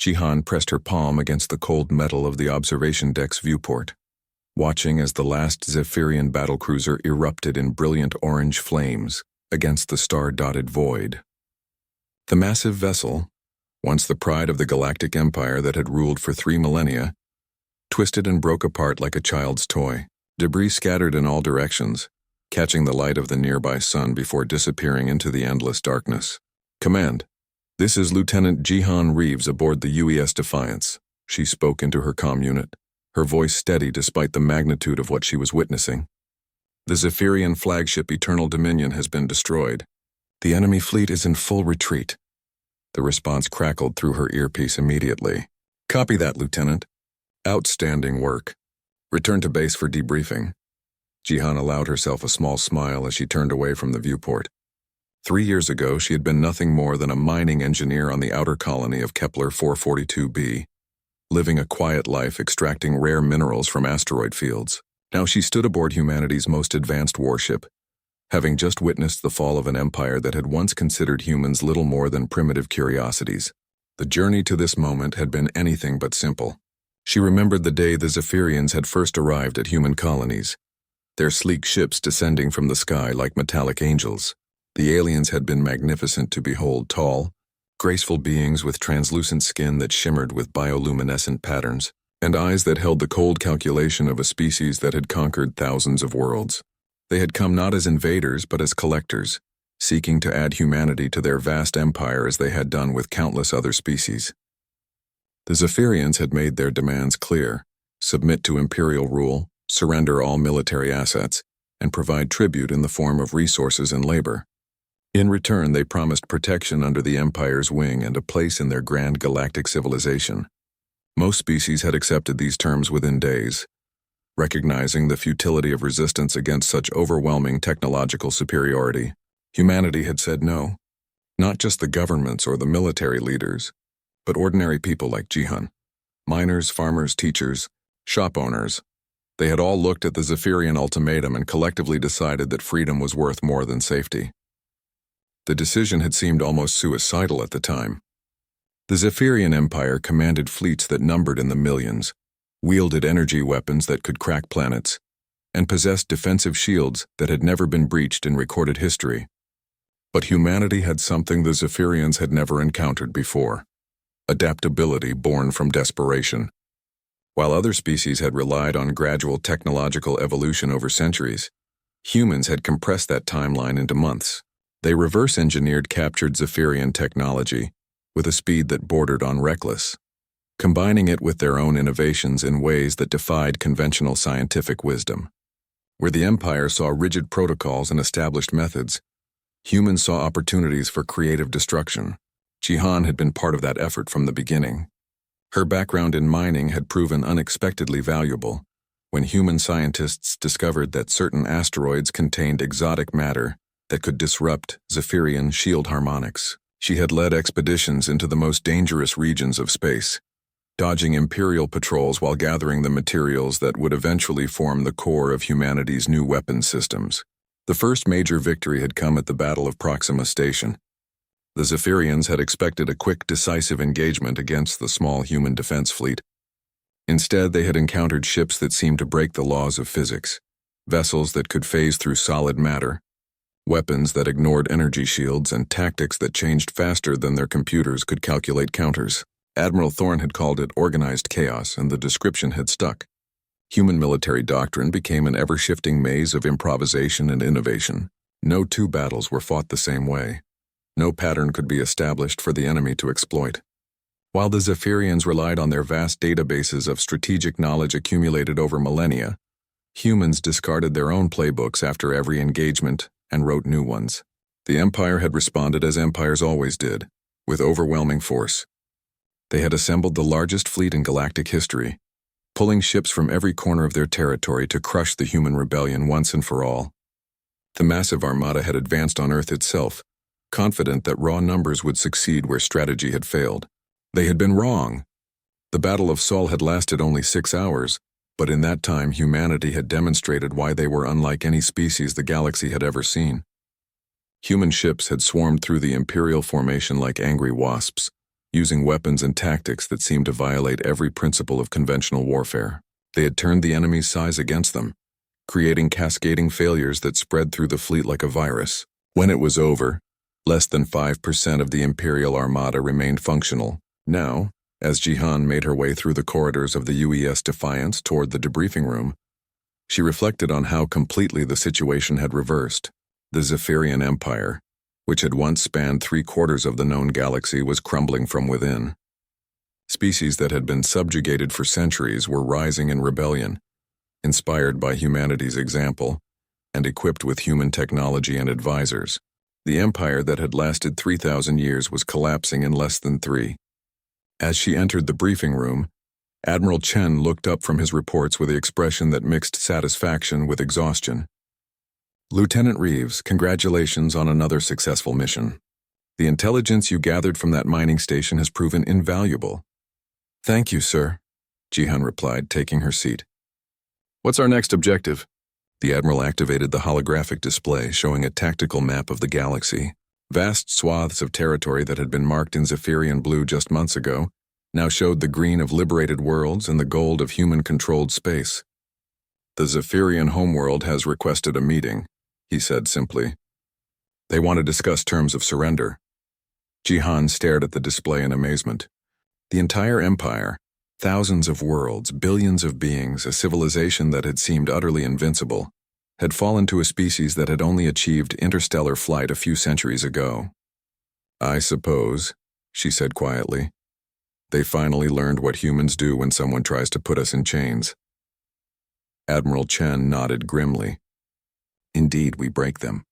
Jihan pressed her palm against the cold metal of the observation deck's viewport, watching as the last Zephyrian battlecruiser erupted in brilliant orange flames against the star-dotted void. The massive vessel, once the pride of the galactic empire that had ruled for 3 millennia, twisted and broke apart like a child's toy. Debris scattered in all directions, catching the light of the nearby sun before disappearing into the endless darkness. "Command, this is Lieutenant Jihan Reeves aboard the UES Defiance," she spoke into her comm unit, her voice steady despite the magnitude of what she was witnessing. "The Zephyrian flagship Eternal Dominion has been destroyed. The enemy fleet is in full retreat." The response crackled through her earpiece immediately. "Copy that, Lieutenant. Outstanding work. Return to base for debriefing." Jihan allowed herself a small smile as she turned away from the viewport. 3 years ago, she had been nothing more than a mining engineer on the outer colony of Kepler 442b, living a quiet life extracting rare minerals from asteroid fields. Now she stood aboard humanity's most advanced warship, having just witnessed the fall of an empire that had once considered humans little more than primitive curiosities. The journey to this moment had been anything but simple. She remembered the day the Zephyrians had first arrived at human colonies, their sleek ships descending from the sky like metallic angels. The aliens had been magnificent to behold, tall, graceful beings with translucent skin that shimmered with bioluminescent patterns, and eyes that held the cold calculation of a species that had conquered thousands of worlds. They had come not as invaders but as collectors, seeking to add humanity to their vast empire as they had done with countless other species. The Zephyrians had made their demands clear: submit to imperial rule, surrender all military assets, and provide tribute in the form of resources and labor. In return, they promised protection under the Empire's wing and a place in their grand galactic civilization. Most species had accepted these terms within days, recognizing the futility of resistance against such overwhelming technological superiority. Humanity had said no. Not just the governments or the military leaders, but ordinary people like Jihan. Miners, farmers, teachers, shop owners. They had all looked at the Zephyrian ultimatum and collectively decided that freedom was worth more than safety. The decision had seemed almost suicidal at the time. The Zephyrian Empire commanded fleets that numbered in the millions, wielded energy weapons that could crack planets, and possessed defensive shields that had never been breached in recorded history. But humanity had something the Zephyrians had never encountered before: adaptability born from desperation. While other species had relied on gradual technological evolution over centuries, humans had compressed that timeline into months. They reverse-engineered captured Zephyrian technology with a speed that bordered on reckless, combining it with their own innovations in ways that defied conventional scientific wisdom. Where the Empire saw rigid protocols and established methods, humans saw opportunities for creative destruction. Jihan had been part of that effort from the beginning. Her background in mining had proven unexpectedly valuable when human scientists discovered that certain asteroids contained exotic matter that could disrupt Zephyrian shield harmonics. She had led expeditions into the most dangerous regions of space, dodging Imperial patrols while gathering the materials that would eventually form the core of humanity's new weapons systems. The first major victory had come at the Battle of Proxima Station. The Zephyrians had expected a quick, decisive engagement against the small human defense fleet. Instead, they had encountered ships that seemed to break the laws of physics, vessels that could phase through solid matter, weapons that ignored energy shields, and tactics that changed faster than their computers could calculate counters. Admiral Thorne had called it organized chaos, and the description had stuck. Human military doctrine became an ever-shifting maze of improvisation and innovation. No two battles were fought the same way. No pattern could be established for the enemy to exploit. While the Zephyrians relied on their vast databases of strategic knowledge accumulated over millennia, humans discarded their own playbooks after every engagement and wrote new ones. The Empire had responded as empires always did, with overwhelming force. They had assembled the largest fleet in galactic history, pulling ships from every corner of their territory to crush the human rebellion once and for all. The massive armada had advanced on Earth itself, confident that raw numbers would succeed where strategy had failed. They had been wrong. The Battle of Sol had lasted only 6 hours, but in that time humanity had demonstrated why they were unlike any species the galaxy had ever seen. Human ships had swarmed through the Imperial formation like angry wasps, using weapons and tactics that seemed to violate every principle of conventional warfare. They had turned the enemy's size against them, creating cascading failures that spread through the fleet like a virus. When it was over, less than 5% of the Imperial Armada remained functional. Now, as Jihan made her way through the corridors of the UES Defiance toward the debriefing room, she reflected on how completely the situation had reversed. The Zephyrian Empire, which had once spanned 3/4 of the known galaxy, was crumbling from within. Species that had been subjugated for centuries were rising in rebellion, inspired by humanity's example, and equipped with human technology and advisors. The empire that had lasted 3,000 years was collapsing in less than 3. As she entered the briefing room, Admiral Chen looked up from his reports with the expression that mixed satisfaction with exhaustion. "Lieutenant Reeves, congratulations on another successful mission. The intelligence you gathered from that mining station has proven invaluable." "Thank you, sir," Jihan replied, taking her seat. "What's our next objective?" The Admiral activated the holographic display showing a tactical map of the galaxy. Vast swaths of territory that had been marked in Zephyrian blue just months ago now showed the green of liberated worlds and the gold of human-controlled space. "The Zephyrian homeworld has requested a meeting," he said simply. "They want to discuss terms of surrender." Jihan stared at the display in amazement. The entire empire, thousands of worlds, billions of beings, a civilization that had seemed utterly invincible, had fallen to a species that had only achieved interstellar flight a few centuries ago. "I suppose," she said quietly, "they finally learned what humans do when someone tries to put us in chains." Admiral Chen nodded grimly. "Indeed, we break them.